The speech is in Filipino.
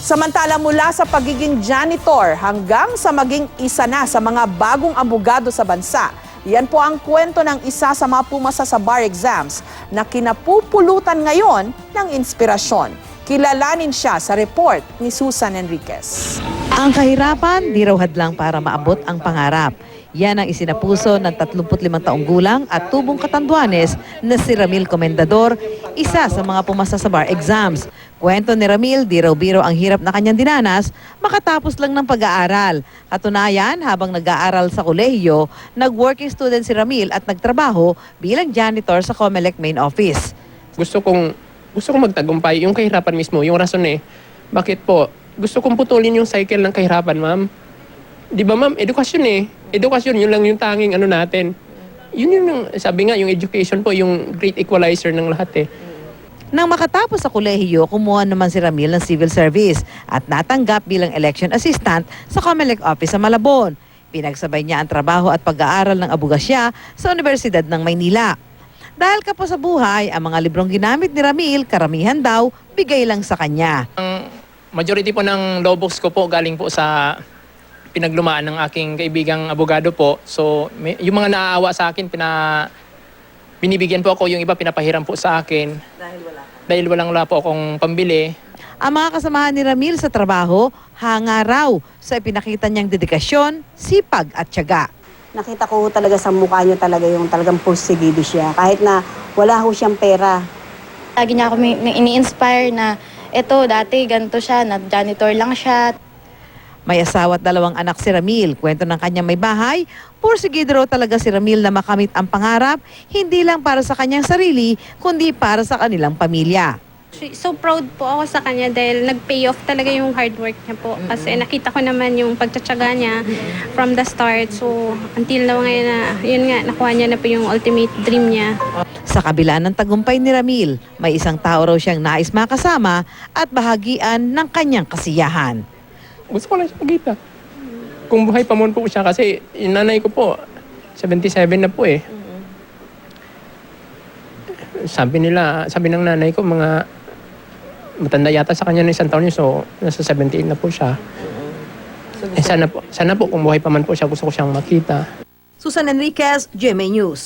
Samantala mula sa pagiging janitor hanggang sa maging isa na sa mga bagong abogado sa bansa, yan po ang kwento ng isa sa mga pumasa sa bar exams na kinapupulutan ngayon ng inspirasyon. Kilalanin siya sa report ni Susan Enriquez. Ang kahirapan, di raw hadlang para maabot ang pangarap. Yan ang isinapuso ng 35 taong gulang at tubong Catanduanes na si Ramil Comendador, isa sa mga pumasa sa bar exams. Kwento ni Ramil, di raw biro ang hirap na kanyang dinanas, makatapos lang ng pag-aaral. Katunayan, habang nag-aaral sa kolehiyo, nag-working student si Ramil at nagtrabaho bilang janitor sa Comelec main office. Gusto kong magtagumpay, yung kahirapan mismo, yung rason bakit po? Gusto kong putulin yung cycle ng kahirapan, ma'am. Di ba, ma'am? Edukasyon Edukasyon, yun lang yung tanging natin. Yun yung, sabi nga, yung education po, yung great equalizer ng lahat Nang makatapos sa kolehiyo, kumuha naman si Ramil ng civil service at natanggap bilang election assistant sa Comelec office sa Malabon. Pinagsabay niya ang trabaho at pag-aaral ng abogasya sa Universidad ng Maynila. Dahil kapos sa buhay, ang mga librong ginamit ni Ramil, karamihan daw, bigay lang sa kanya. Ang majority po ng law books ko po galing po sa pinaglumaan ng aking kaibigang abogado po. So, yung mga naaawa sa akin, binibigyan po ako, yung iba pinapahiram po sa akin. Dahil wala po akong pambili. Ang mga kasamahan ni Ramil sa trabaho, hanga raw sa ipinakita niyang dedikasyon, sipag at tiyaga. Nakita ko talaga sa mukha niya talaga yung talagang pursigido siya. Kahit na wala ho siyang pera. Lagi niya ako ini-inspire na eto dati ganito siya, na janitor lang siya. May asawa at 2 anak si Ramil. Kwento ng kanyang may bahay, pursigido raw talaga si Ramil na makamit ang pangarap, hindi lang para sa kanyang sarili, kundi para sa kanilang pamilya. So proud po ako sa kanya dahil nag-pay off talaga yung hard work niya po. Kasi nakita ko naman yung pagtsatsaga niya from the start. So until now ngayon na, yun nga, nakuha niya na po yung ultimate dream niya. Sa kabila ng tagumpay ni Ramil, may isang tao raw siyang nais makasama at bahagian ng kanyang kasiyahan. Gusto ko lang siya magkita. Kung buhay pa mo po siya kasi yung nanay ko po, 77 na po Sabi ng nanay ko, mga matanda yata sa kanya ng isang taon yun, so nasa 78 na po siya. Sana po kung buhay pa man po siya, gusto ko siyang makita. Susan Enriquez, GMA News.